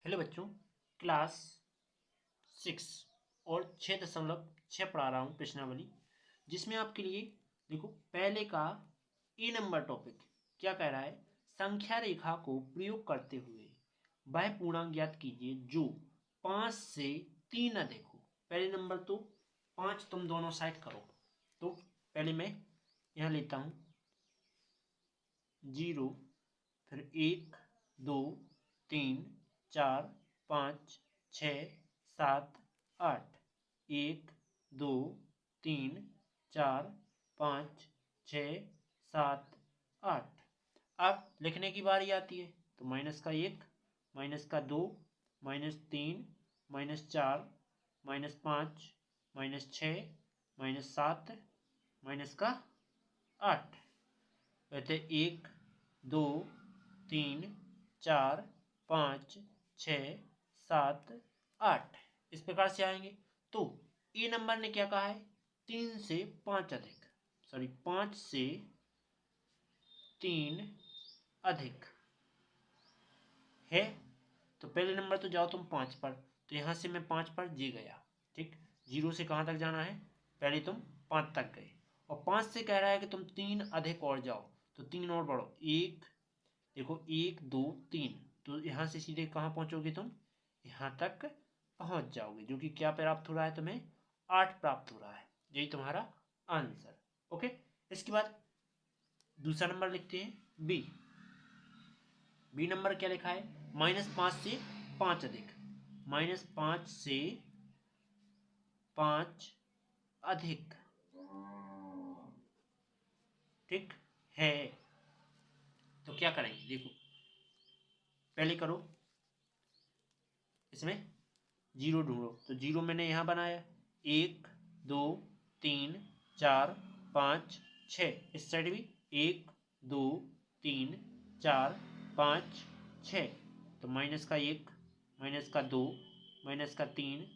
Hello बच्चों, class 6 और 6.6 पढ़ा रहा हूँ प्रश्नावली, जिसमें आपके लिए देखो पहले का ए नंबर टॉपिक क्या कह रहा है। संख्या रेखा को प्रयोग करते हुए वह पूर्णांक ज्ञात कीजिए जो 5 से 3 अधिक हो। पहले नंबर तो 5 तुम दोनों साइड करो, तो पहले मैं यहाँ लेता हूँ 0, फिर 1, 2, 3, 4, 5, 6, 7, 8, 1, 2, 3, 4, 5, 6, 7, 8। अब लिखने की बारी आती है, तो माइनस का 1, माइनस का 2, minus 3, minus 4, minus 5, minus 6, minus 7, minus का 8। कहते 1, 2, 3, 4, 5, 6, 7, 8 इस प्रकार से आएंगे। तो ए नंबर ने क्या कहा है, 3 से 5 अधिक, सॉरी 5 से 3 अधिक है। तो पहले नंबर तो जाओ तुम 5 पर, तो यहां से मैं 5 पर जे गया, ठीक। 0 से कहां तक जाना है, पहले तुम 5 तक गए, और 5 से कह रहा है कि तुम 3 अधिक और जाओ, तो 3 और बढ़ो, 1, देखो 1, 2, 3, तो यहां से सीधे कहां पहुंचोगे तुम, यहां तक पहुंच जाओगे, जो कि क्या प्राप्त हो रहा है तुम्हें, 8 प्राप्त हो रहा है। यही तुम्हारा आंसर। ओके, इसके बाद दूसरा नंबर लिखते हैं बी। बी नंबर क्या लिखा है, -5 से 5 अधिक, -5 से 5 अधिक, ठीक है। तो क्या करेंगे, देखो पहले करो, इसमें 0 ढूंढो, तो 0 मैंने यहां बनाया, 1, 2, 3, 4, 5, 6, इस साइड भी 1, 2, 3, 4, 5, 6, तो माइनस का 1, माइनस का 2, माइनस का 3,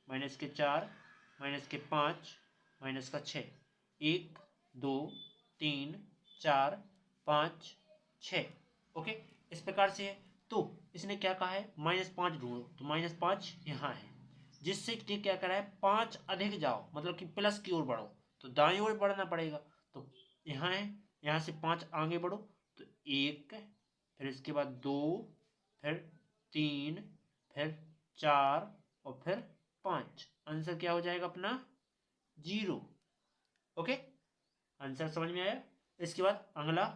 माइनस के 4, माइनस के 5, माइनस का 6, 1, 2, 3, 4, 5, 6। ओके, इस प्रकार से है। तो इसने क्या कहा है, -5 ढूंढो, तो -5 यहाँ है, जिससे कि क्या करा है, 5 अधिक जाओ, मतलब कि प्लस की ओर बढ़ो, तो दाएं ओर बढ़ना पड़ेगा। तो यहाँ है, यहाँ से 5 आगे बढ़ो, तो 1, फिर इसके बाद 2, फिर 3, फिर 4 और फिर 5। आंसर क्या हो जाएगा अपना, 0। ओके, आंसर समझ में आया। इसके बाद अगला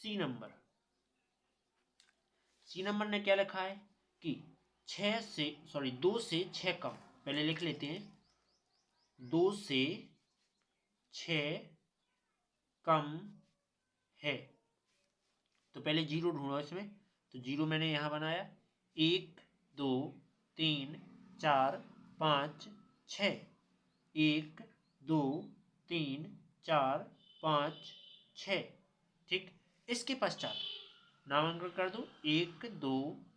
सी नंबर। सी नंबर ने क्या लिखा है कि 2 से 6 कम, पहले लिख लेते हैं, 2 से 6 कम है। तो पहले 0 ढूंढो इसमें, तो 0 मैंने यहां बनाया, 1, 2, 3, 4, 5, 6, 1, 2, 3, 4, 5, 6, ठीक। इसके पश्चात नामांकन कर दो, 1, 2,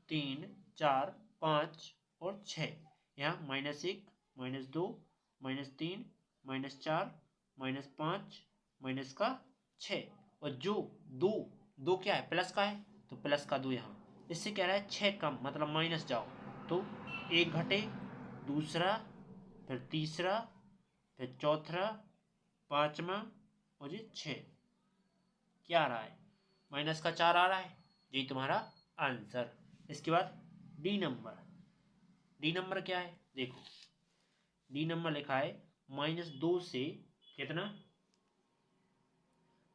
3, 4, 5 और 6, यहाँ -1, -2, -3, -4, -5, माइनस का 6, और जो दो दो क्या है, प्लस का है, तो प्लस का 2 यहाँ, इससे कह रहा है 6 कम, मतलब माइनस जाओ, तो 1 घटे, दूसरा, फिर तीसरा, फिर चौथा, पांचवा, और ये 6, क्या आ रहा है, -4 आ रहा है। यही तुम्हारा आंसर। इसके बाद डी नंबर। डी नंबर क्या है, देखो डी नंबर लिखा है -2 से कितना,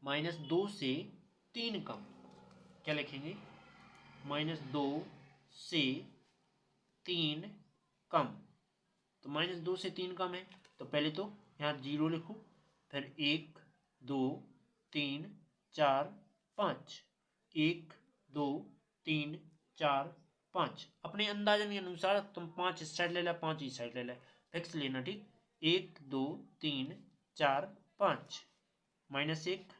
-2 से 3 कम, क्या लिखेंगे, -2 से 3 कम, तो -2 से 3 कम है, तो पहले तो यहाँ 0 लिखो, फिर 1, 2, 3, 4, 5, 1, 2, 3, 4, 5, अपने अंदाजन के अनुसार तुम 5 इस साइड ले ला, 5 इस साइड ले ला, फिक्स लेना, ठीक। 1, 2, 3, 4, 5, -1,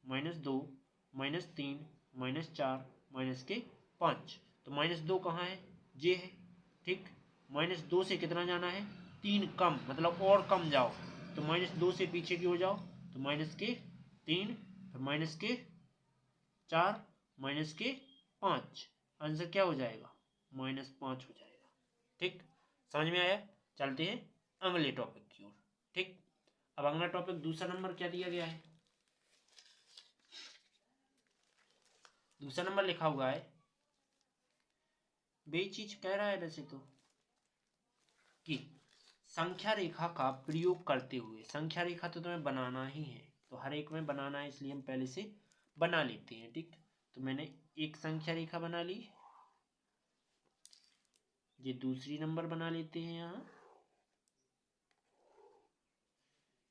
-2, -3, -4, माइनस के 5, तो -2 कहाँ है, ये है, ठीक। -2 से कितना जाना है, 3 कम, मतलब और कम जाओ, तो -2 से पीछे की हो जाओ, तो -3, फिर -4, -5, आंसर क्या हो जाएगा, -5 हो जाएगा। ठीक, समझ में आया? चलते हैं अगले टॉपिक की ओर। ठीक, अब अगला टॉपिक दूसरा नंबर क्या दिया गया है? दूसरा नंबर लिखा हुआ है, वही चीज कह रहा है वैसे तो, कि संख्या रेखा का प्रयोग करते हुए, संख्या रेखा तो तुम्हें बनाना ही है, तो हर एक में बनाना है, इसलिए हम पहले से बना लेते हैं। ठीक, तो मैंने एक संख्या रेखा बना ली, ये दूसरी नंबर बना लेते हैं यहाँ,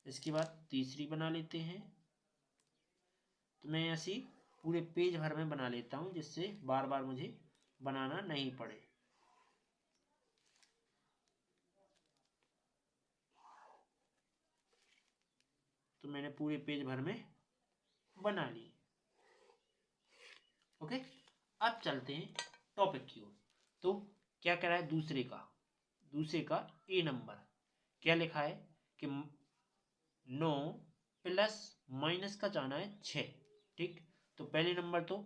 इसके बाद तीसरी बना लेते हैं। तो मैं ऐसी पूरे पेज भर में बना लेता हूँ, जिससे बार बार मुझे बनाना नहीं पड़े। तो मैंने पूरे पेज भर में बना ली। ओके, अब चलते हैं टॉपिक की ओर। तो क्या कह रहा है दूसरे का ए नंबर क्या लिखा है कि 9 प्लस माइनस का जाना है 6। ठीक, तो पहले नंबर तो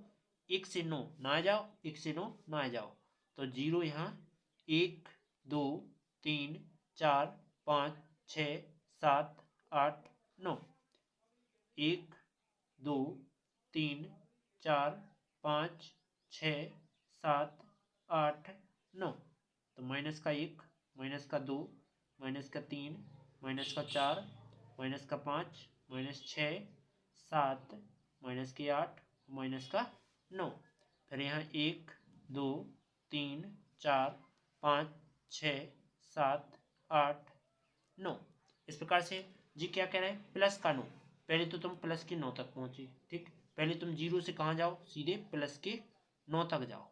1 से 9 ना आ जाओ, 1 से 9 ना आ जाओ, तो 0 यहाँ 1 2 3 4 5 6 7 8 9, 1 2 3 4 5 6 7 8 9, तो माइनस का 1, माइनस का 2, माइनस का 3, माइनस का 4, माइनस का 5, माइनस 6 7, माइनस के 8, माइनस का 9। फिर यहाँ 1 2 3 4 5 6 7 8 9। इस प्रकार से जी क्या कह रहे हैं, प्लस का 9। पहले तो तुम प्लस के 9 तक पहुंचे। ठीक, पहले तुम 0 से कहाँ जाओ, सीधे प्लस के 9 तक जाओ।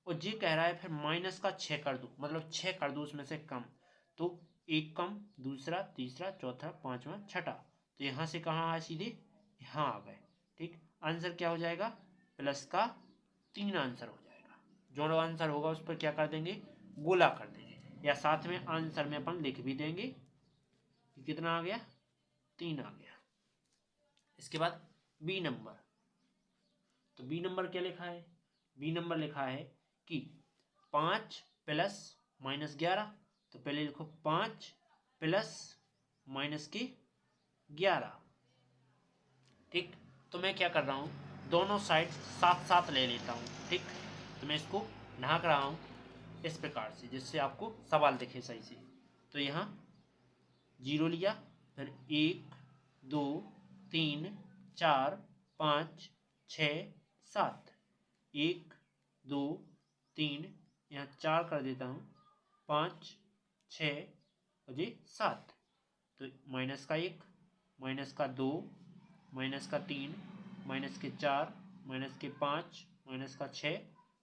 और जी कह रहा है फिर माइनस का 6 कर दो, मतलब 6 कर दो उसमें से कम। तो एक कम, दूसरा, तीसरा, चौथा, पांचवा, छठा, तो यहाँ से कहाँ आए, सीधे यहाँ आ गए। ठीक, आंसर क्या हो जाएगा, प्लस का 3 आंसर हो जाएगा। जो आंसर होगा उस पर क्या कर देंगे, गोला कर देंगे, या साथ में आंसर में अपन लिख भी देंगे कि कितना आ गया, 3 आ गया। इसके बाद बी नंबर, तो बी नंबर क्या लिखा है, बी नंबर लिखा है कि 5 प्लस माइनस 11, तो पहले लिखो 5 प्लस माइनस के 11। ठीक, तो मैं क्या कर रहा हूँ, दोनों साइड साथ साथ ले लेता हूँ। ठीक, तो मैं इसको ढांक रहा हूँ इस प्रकार से, जिससे आपको सवाल दिखे सही से। तो यहाँ 0 लिया, फिर 1 2 3 4 5 6 7, 1 2 3, यहाँ 4 कर देता हूँ, 5 6 और ये 7, तो माइनस का 1, माइनस का 2, माइनस का 3, माइनस के 4, माइनस के 5, माइनस का 6,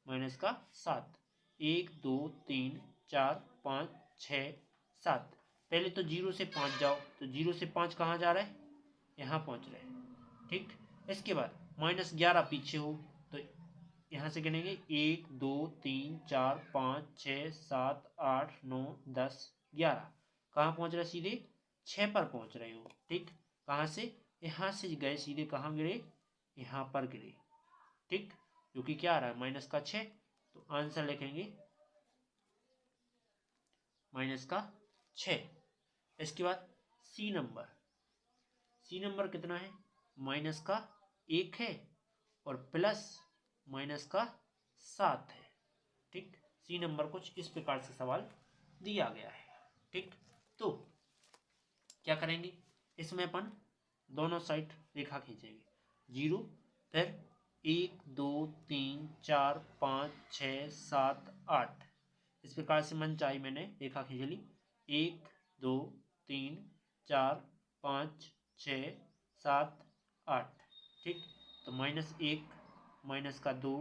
माइनस का 7, 1 2 3 4 5 6 7। पहले तो 0 से 5 जाओ, तो 0 से 5 कहाँ जा रहा है, यहाँ पहुँच रहे हैं। ठीक, इसके बाद माइनस 11 पीछे हो, तो यहाँ से गिनेंगे 1 2 3 4 5 6 7 8 9 10 11, कहाँ पहुँच रहे, सीधे 6 पर पहुँच रहे हो। ठीक, कहाँ से, यहाँ से गए सीधे कहाँ गिरे, यहाँ पर गिरे। ठीक, जो कि क्या आ रहा है, माइनस का 6, तो आंसर लिखेंगे माइनस का 6। इसके बाद सी नंबर, सी नंबर कितना है, माइनस का 1 है और प्लस माइनस का 7 है। ठीक, सी नंबर कुछ इस प्रकार से सवाल दिया गया है। ठीक, तो क्या करेंगे, इसमें अपन दोनों साइड रेखा खींचेंगे, 0, फिर 1 2 3 4 5 6 7 8, इस प्रकार से मन चाही मैंने रेखा खींच ली, 1 2 3 4 5 6 7 8। ठीक, तो -1, माइनस का 2,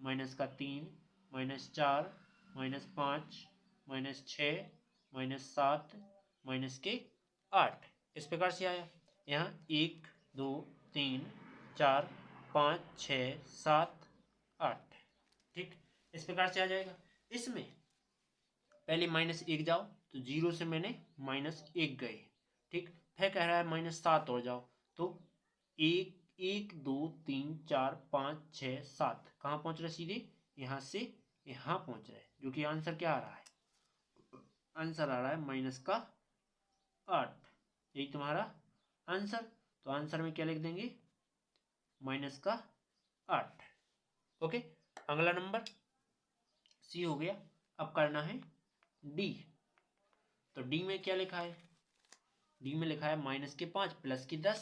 माइनस का 3, -4, -5, -6, -7, माइनस के 8, इस प्रकार से आया। यहाँ 1 2 3 4 5 6 7 8। ठीक, इस प्रकार से आ जाएगा। इसमें पहले -1 जाओ, तो 0 से मैंने -1 गए। ठीक, फिर कह रहा है -7 और जाओ, तो 1 2 3 4 5 6 7, कहाँ पहुंच रहे, सीधे यहाँ से यहाँ पहुंच रहे। जो कि आंसर क्या आ रहा है, आंसर आ रहा है माइनस का 8। यही तुम्हारा आंसर। तो आंसर में क्या लिख देंगे, माइनस का 8। ओके, अगला नंबर सी हो गया। अब करना है डी। तो डी में क्या लिखा है, डी में लिखा है माइनस के 5 प्लस के 10।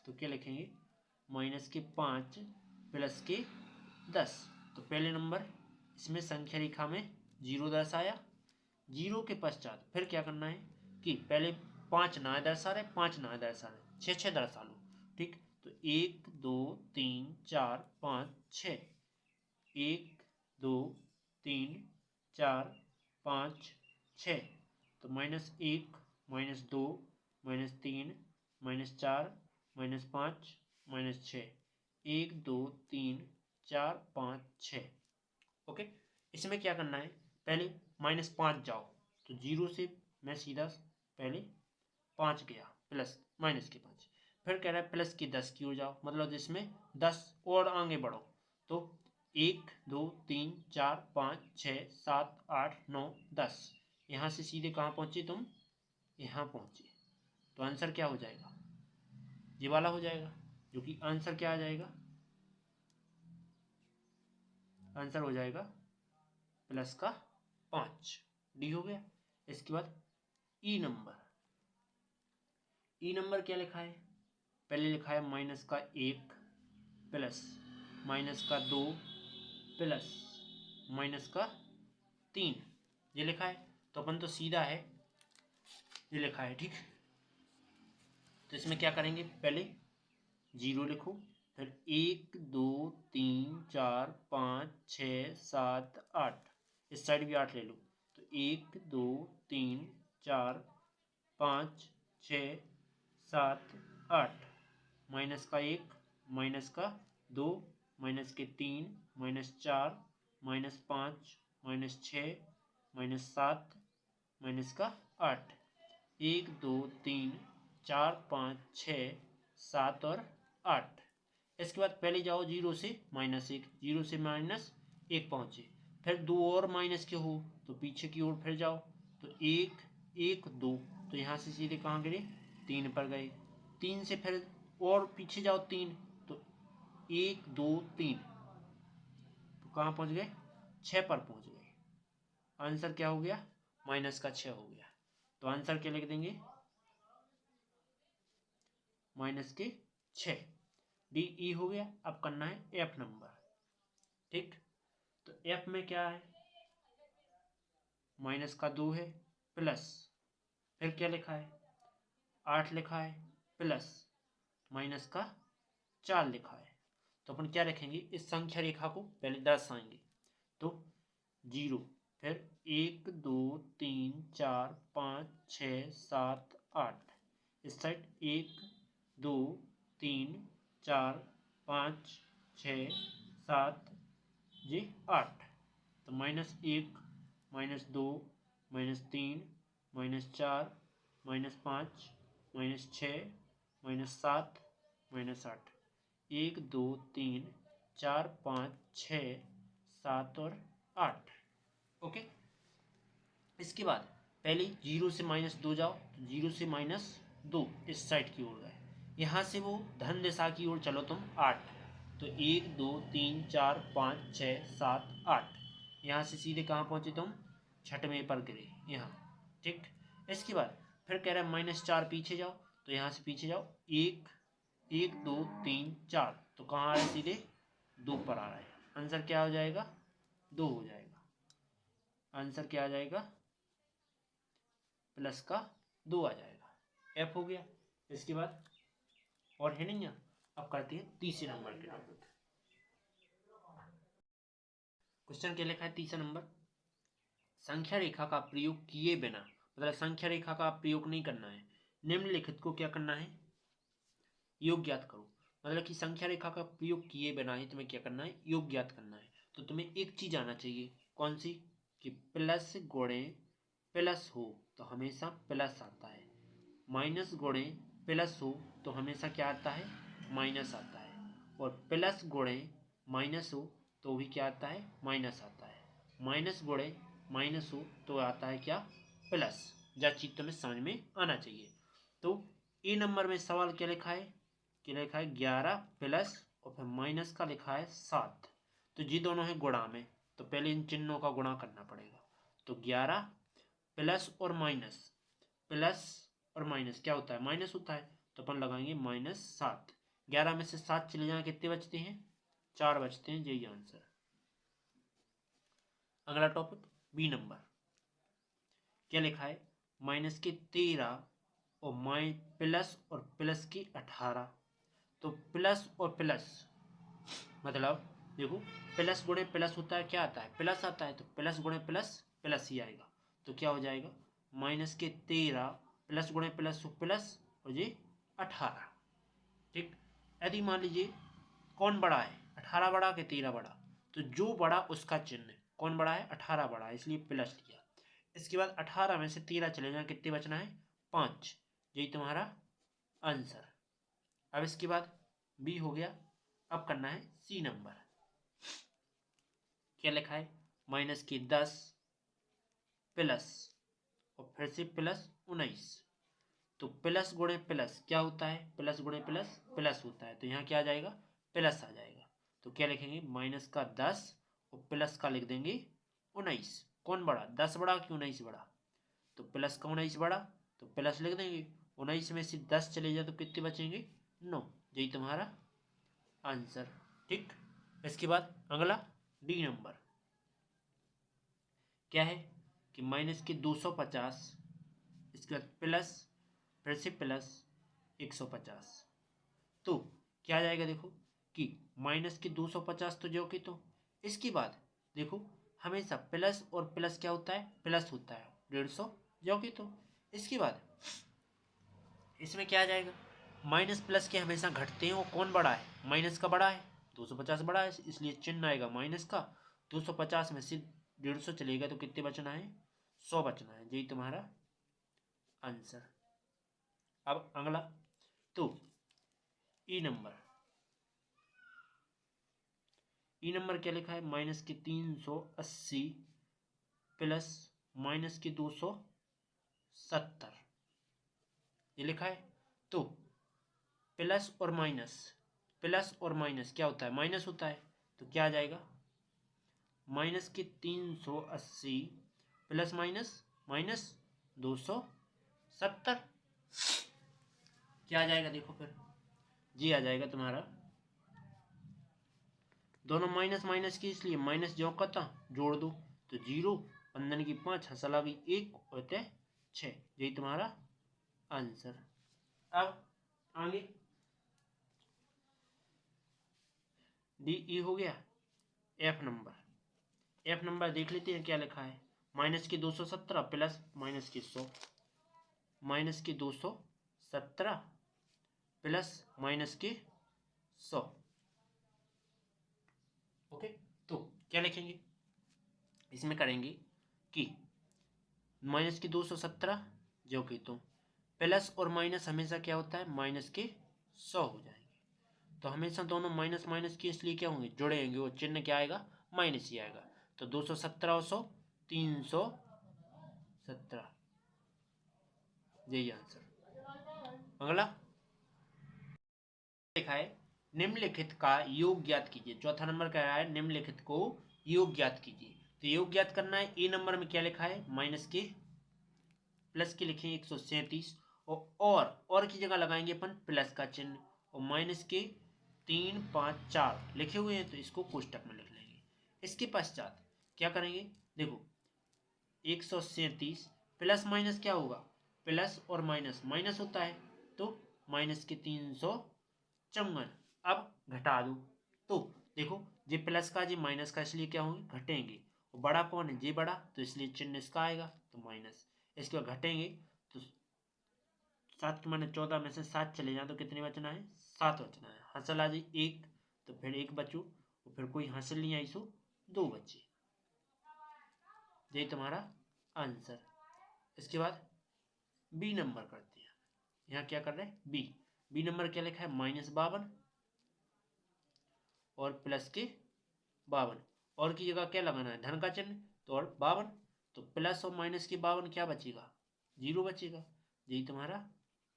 तो क्या लिखेंगे, माइनस के 5 प्लस के 10। तो पहले नंबर इसमें संख्या रेखा में 0 दर्शाया। 0 के पश्चात फिर क्या करना है कि पहले 5 ना दर्शा रहे, 5 ना दर्शा रहे, 6 6 दर्शा लो। ठीक, तो 1 2 3 4 5 6, 1 2 3 4 5 6। तो -1 -2 -3 -4 -5 -6, 1 2 3 4 5 6। ओके, इसमें क्या करना है, पहले -5 जाओ। तो 0 से मैं सीधा पहले 5 गया, प्लस माइनस के 5। फिर कह रहा है प्लस के 10 की ओर जाओ, मतलब जिसमें 10 और आगे बढ़ो। तो 1 2 3 4 5 6 7 8 9 10। यहाँ से सीधे कहाँ पहुँचे तुम, यहाँ पहुँचे। तो आंसर क्या हो जाएगा, ये वाला हो जाएगा, जो कि आंसर क्या आ जाएगा, आंसर हो जाएगा प्लस का 5। डी हो गया। इसके बाद ई नंबर। ई नंबर क्या लिखा है, पहले लिखा है माइनस का 1 प्लस माइनस का 2 प्लस माइनस का 3, ये लिखा है। तो अपन तो सीधा है, ये लिखा है। ठीक, तो इसमें क्या करेंगे, पहले 0 लिखो, फिर 1 2 3 4 5 6 7 8, इस साइड भी 8 ले लो। तो 1 2 3 4 5 6 7 8, माइनस का 1 माइनस का 2 माइनस के 3 -4 -5 -6 -7 माइनस का 8, 1 2 3 4 5 6 7 और 8। इसके बाद पहले जाओ 0 से -1, 0 से -1 पहुँचे। फिर 2 और माइनस के हो तो पीछे की ओर फिर जाओ। तो 1 1 2, तो यहाँ से सीधे कहाँ गिरे, 3 पर गए। 3 से फिर और पीछे जाओ 3, तो 1 2 3, तो कहाँ पहुँच गए, 6 पर पहुँच गए। आंसर क्या हो गया, माइनस का 6 हो गया। तो आंसर क्या लिख देंगे, माइनस के 6। डी ई हो गया। अब करना है एफ नंबर। ठीक, तो एफ में क्या है, माइनस का 2 है प्लस, फिर क्या लिखा है, 8 लिखा है प्लस माइनस का 4 लिखा है। तो अपन क्या रखेंगे, इस संख्या रेखा को पहले दर्शाएंगे। तो 0, फिर 1 2 3 4 5 6 7 8, इस साइड 1 2 3 4 5 6 7 जी 8। तो -1 -2 -3 -4 -5 -6 -7 -8, 1 2 3 4 5 6 7 और 8। ओके, इसके बाद पहले 0 से -2 जाओ। तो 0 से -2 इस साइड की ओर गए। यहाँ से वो धन दिशा की ओर चलो तुम 8। तो 1 2 3 4 5 6 7 8, यहाँ से सीधे कहाँ पहुँचे तुम, छठवें पर गिरे यहाँ। ठीक, इसके बाद फिर कह रहा है -4 पीछे जाओ। तो यहाँ से पीछे जाओ, 1 1 2 3 4, तो कहाँ आ रहा है, सीधे 2 पर आ रहा है। आंसर क्या हो जाएगा, 2 हो जाएगा। आंसर क्या आ जाएगा, प्लस का 2 आ जाएगा। एफ हो गया। इसके बाद और है नहीं, अब करते हैं तीसरे नंबर के टॉपिक। क्वेश्चन क्या लिखा है, तीसरा नंबर, संख्या रेखा का प्रयोग किए बिना, मतलब संख्या रेखा का प्रयोग नहीं करना है, निम्नलिखित को क्या करना है, योग ज्ञात करो। मतलब कि संख्या रेखा का प्रयोग किए बिना ही तुम्हें क्या करना है, योग ज्ञात करना है। तो तुम्हें एक चीज आना चाहिए, कौन सी, कि प्लस गुणे प्लस हो तो हमेशा प्लस आता है, माइनस गुणे प्लस हो तो हमेशा क्या आता है, माइनस आता है, और प्लस गुणे माइनस हो तो भी क्या आता है, माइनस आता है। माइनस गुणे माइनस हो तो आता है क्या, प्लस। यह चीज तुम्हें समझ में आना चाहिए। तो ए नंबर में सवाल क्या लिखा है, 11 प्लस और फिर माइनस का लिखा है 7। तो जी दोनों है गुणा में, तो पहले इन चिन्हों का गुणा करना पड़ेगा। तो 11 प्लस और माइनस, प्लस और माइनस क्या होता है, माइनस होता है, तो अपन लगाएंगे -7। 11 में से 7 चले जाए कितने बचते हैं, 4 बचते हैं, यही आंसर। अगला टॉपिक बी नंबर क्या लिखा है, -13 और प्लस और प्लस की 18। तो प्लस और प्लस मतलब देखो, प्लस गुणे प्लस होता है, क्या आता है, प्लस आता है, तो प्लस गुणे प्लस प्लस ही आएगा। तो क्या हो जाएगा, -13 प्लस गुणे प्लस प्लस और ये 18। ठीक। यदि मान लीजिए कौन बड़ा है, 18 बड़ा कि 13 बड़ा, तो जो बड़ा उसका चिन्ह, कौन बड़ा है, 18 बड़ा है, इसलिए प्लस लिया। इसके बाद 18 में से 13 चले जाए, कितने बचना है, 5। यही तुम्हारा आंसर। अब इसके बाद बी हो गया। अब करना है सी नंबर। क्या लिखा है, -10 प्लस और फिर से +19। तो प्लस गुणे प्लस क्या होता है, प्लस गुणे प्लस प्लस होता है, तो यहाँ क्या आ जाएगा, प्लस आ जाएगा। तो क्या लिखेंगे, -10 और प्लस का लिख देंगे 19। कौन बड़ा, 10 बड़ा कि 19 बड़ा, तो प्लस का 19 बड़ा, तो प्लस लिख देंगे। 19 में से 10 चले जाए तो कितने बचेंगे, 9। यही तुम्हारा आंसर। ठीक। इसके बाद अगला डी नंबर क्या है कि -250, इसके बाद प्लस फिर से +150। तो क्या आ जाएगा, देखो कि -250 तो जो कि, तो इसके बाद देखो हमेशा प्लस और प्लस क्या होता है, प्लस होता है, 150 जो कि, तो इसके बाद इसमें क्या आ जाएगा, माइनस प्लस के हमेशा घटते हैं, और कौन बड़ा है, माइनस का बड़ा है, 250 बड़ा है, इसलिए चिन्ह आएगा माइनस का। 250 में से 150 चलेगा तो कितने बचना है, 100 बचना है। यही तुम्हारा आंसर। अब अगला तो ई नंबर क्या लिखा है, -380 प्लस -270 ये लिखा है। तो प्लस और माइनस क्या होता है, माइनस होता है, तो क्या आ जाएगा, -380 प्लस -270 क्या आ जाएगा, देखो फिर जी आ जाएगा तुम्हारा। दोनों माइनस माइनस की, इसलिए माइनस जो का था जोड़ दो, तो 0, 15 की 5, हंसल आ गई 1 और 6। यही तुम्हारा आंसर। अब आगे डी ई हो गया। एफ नंबर देख लेते हैं क्या लिखा है, -270 प्लस -100, -270 प्लस -100। ओके। तो क्या लिखेंगे, इसमें करेंगे कि -270 जो कि, तो प्लस और माइनस हमेशा क्या होता है, -100 हो जाएंगे। तो हमेशा दोनों माइनस माइनस की, इसलिए क्या होंगे, जुड़ेंगे, वो चिन्ह क्या आएगा, माइनस ही आएगा। तो 217 और 100 317, यही आंसर। अगला लिखा है, निम्नलिखित का योग ज्ञात कीजिए। चौथा नंबर क्या है, निम्नलिखित को योग ज्ञात कीजिए। तो योग ज्ञात करना है। ए नंबर में क्या लिखा है, माइनस के प्लस के लिखे 137, और की जगह लगाएंगे अपन प्लस का चिन्ह, और माइनस के 3 5 4 लिखे हुए हैं, तो इसको कोष्टक में लिख लेंगे। इसके पश्चात क्या करेंगे, देखो 137 प्लस माइनस क्या होगा, प्लस और माइनस माइनस होता है, तो माइनस के 354। अब घटा दो, तो देखो ये प्लस का, ये माइनस का, इसलिए क्या होंगे, घटेंगे। और बड़ा कौन है, ये बड़ा, तो इसलिए चिन्ह इसका आएगा, तो माइनस। इसके बाद घटेंगे, तो 7 के माने 14 में से 7 चले जाए तो कितने बचना है, 7 बचना है। हासिल आ जाए 1, तो फिर 1 बचो, और फिर कोई हासिल नहीं आई, सो 2 बचे। यही तुम्हारा आंसर। इसके बाद बी नंबर करते हैं। यहाँ क्या कर रहे हैं, बी नंबर क्या लिखा है, -52 और प्लस के 52, और की जगह क्या लगाना है, धन का चिन्ह, तो और 52, तो प्लस और माइनस के 52 क्या बचेगा, 0 बचेगा। यही तुम्हारा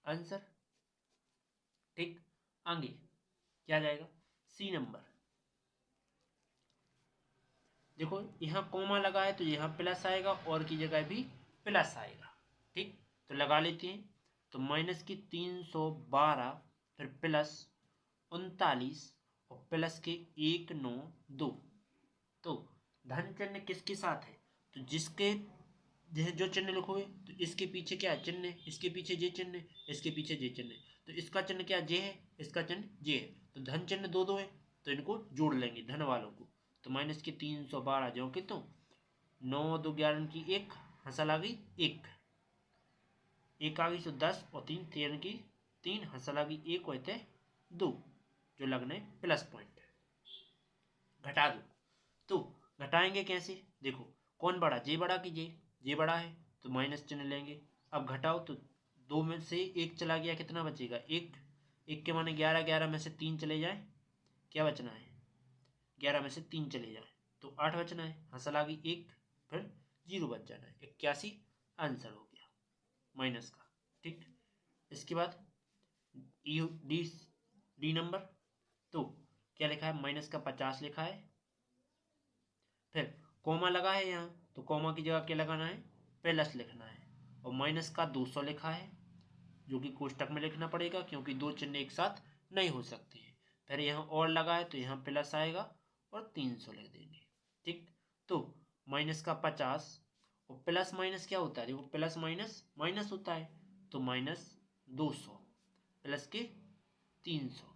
आंसर। ठीक, आगे क्या जाएगा, सी नंबर। देखो यहाँ कोमा लगा है तो यहाँ प्लस आएगा और की जगह भी प्लस आएगा। ठीक, तो लगा लेते हैं। तो माइनस की 312 फिर प्लस 39 और प्लस के 192। तो धन चिन्ह किसके साथ है, तो जिसके जो चिन्ह लिखोगे तो इसके पीछे क्या है चिन्ह, इसके पीछे जे चिन्ह, इसके पीछे जे चिन्ह। तो इसका चिन्ह क्या जे है, इसका चिन्ह जे है। तो धन चिन्ह दो दो है तो इनको जोड़ लेंगे धन वालों को। तो माइनस की 312 जो कि तो 9 2 11 की 1 हंसल आ गई 1 1 आ गई तो 10 और 3 13 की 3 हंसल आ गई 1 होते 2 जो लगने प्लस पॉइंट घटा दो। तो घटाएंगे कैसे, देखो कौन बड़ा, जे बड़ा कि जे बड़ा है तो माइनस चिन्ह लेंगे। अब घटाओ तो 2 में से 1 चला गया, कितना बचेगा 1, 1 के माने 11, 11 में से 3 चले जाए, क्या बचना है 11 में से 3 चले जाए तो 8 बचना है, हंसल आ गई 1 फिर 0 बच जाना है, 81 आंसर हो गया माइनस का। ठीक, इसके बाद डी डी नंबर, तो क्या लिखा है माइनस का 50 लिखा है, फिर कोमा लगा है यहाँ तो कोमा की जगह क्या लगाना है प्लस लिखना है, और माइनस का 200 लिखा है जो कि कोष्टक में लिखना पड़ेगा क्योंकि दो चिन्ह एक साथ नहीं हो सकते हैं। फिर यहाँ और लगा है तो यहाँ प्लस आएगा और 300 लिख देंगे। ठीक, तो माइनस का 50 और प्लस माइनस क्या होता है, देखो प्लस माइनस माइनस होता है तो माइनस 200 प्लस के 300।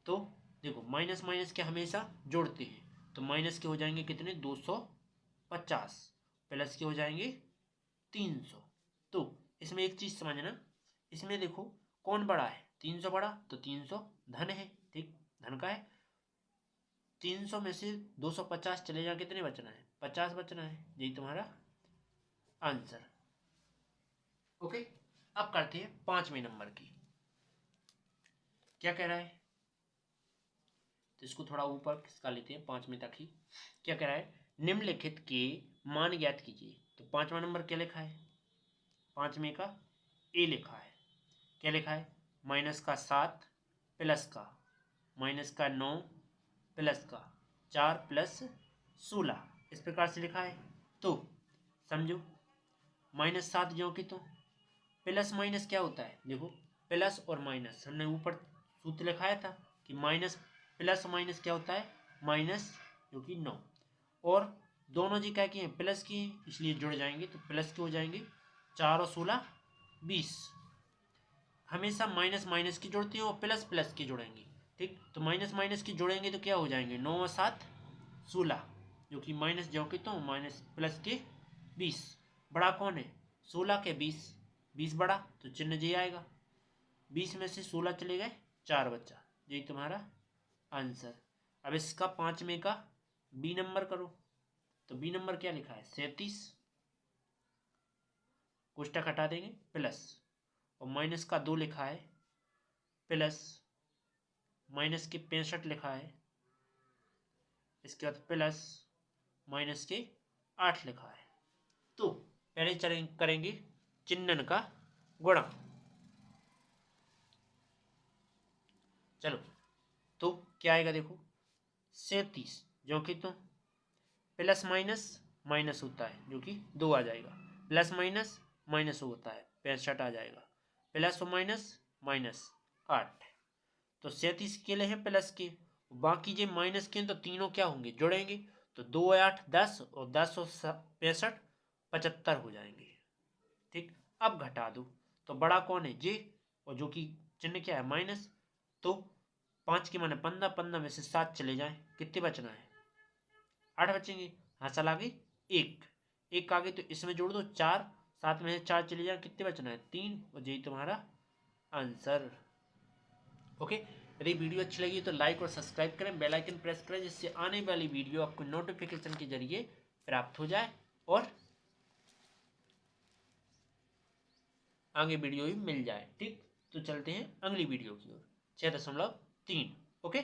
तो देखो माइनस माइनस के हमेशा जोड़ते हैं तो माइनस के हो जाएंगे कितने 250 प्लस के हो जाएंगे 300। तो इसमें एक चीज समझना, इसमें देखो कौन बड़ा है 300 बड़ा तो 300 धन है। ठीक, धन का है 300 में से 250 चले जा कितने बचना है 50 बचना है, यही तुम्हारा आंसर। ओके, अब करते हैं 5वें नंबर की, क्या कह रहा है, तो इसको थोड़ा ऊपर खिसका लेते हैं 5वें तक ही। क्या कह रहा है, निम्नलिखित के मान ज्ञात कीजिए। तो 5वां नंबर क्या लिखा है, 5वें का ए लिखा है, क्या लिखा है माइनस का 7 प्लस का माइनस का 9 प्लस का 4 प्लस 16 इस प्रकार से लिखा है। तो समझो -7 जो कि तो प्लस माइनस क्या होता है, देखो प्लस और माइनस हमने ऊपर सूत्र लिखाया था कि माइनस प्लस माइनस क्या होता है माइनस जो कि 9, और दोनों जी क्या किए हैं प्लस किए हैं इसलिए जुड़ जाएंगे तो प्लस के हो जाएंगे 4 और 16 20। हमेशा माइनस माइनस की जोड़ते हैं और प्लस प्लस की जोड़ेंगे। ठीक, तो माइनस माइनस की जोड़ेंगे तो क्या हो जाएंगे 9 और 7 16 जो कि माइनस जो कि तो माइनस प्लस के 20। बड़ा कौन है 16 के 20, 20 बड़ा तो चिन्ह जी आएगा, 20 में से 16 चले गए 4 बच्चा, यही तुम्हारा आंसर। अब इसका 5वें का बी नंबर करो, तो बी नंबर क्या लिखा है 37 कोष्टक हटा देंगे प्लस और माइनस का 2 लिखा है प्लस माइनस के 65 लिखा है, इसके बाद प्लस माइनस के 8 लिखा है। तो पहले करेंगे चिन्हन का गुणा। चलो तो क्या आएगा देखो 37 जो कि तो प्लस माइनस माइनस होता है जो कि 2 आ जाएगा, प्लस माइनस माइनस होता है 65 आ जाएगा, प्लस और माइनस माइनस 8। तो 37 के लिए है प्लस के, बाकी जो माइनस के तो तीनों क्या होंगे जोड़ेंगे तो 2 8 10 और 10 और 65 75 हो जाएंगे। ठीक, अब घटा दो तो बड़ा कौन है जे, और जो कि चिन्ह क्या है माइनस, तो 5 के माने 15, 15 में से 7 चले जाए कितने बचना है 8 बचेंगे, हासिल आ गई 1 1 आ गई तो इसमें जोड़ दो 4, 7 में से 4 चले जाए कितने बचना है 3, और यही तुम्हारा आंसर। ओके, यदि वीडियो अच्छी लगी तो लाइक और सब्सक्राइब करें, बेल आइकन प्रेस करें जिससे आने वाली वीडियो आपको नोटिफिकेशन के जरिए प्राप्त हो जाए और आगे वीडियो भी मिल जाए। ठीक, तो चलते हैं अगली वीडियो की ओर 6.3। ओके।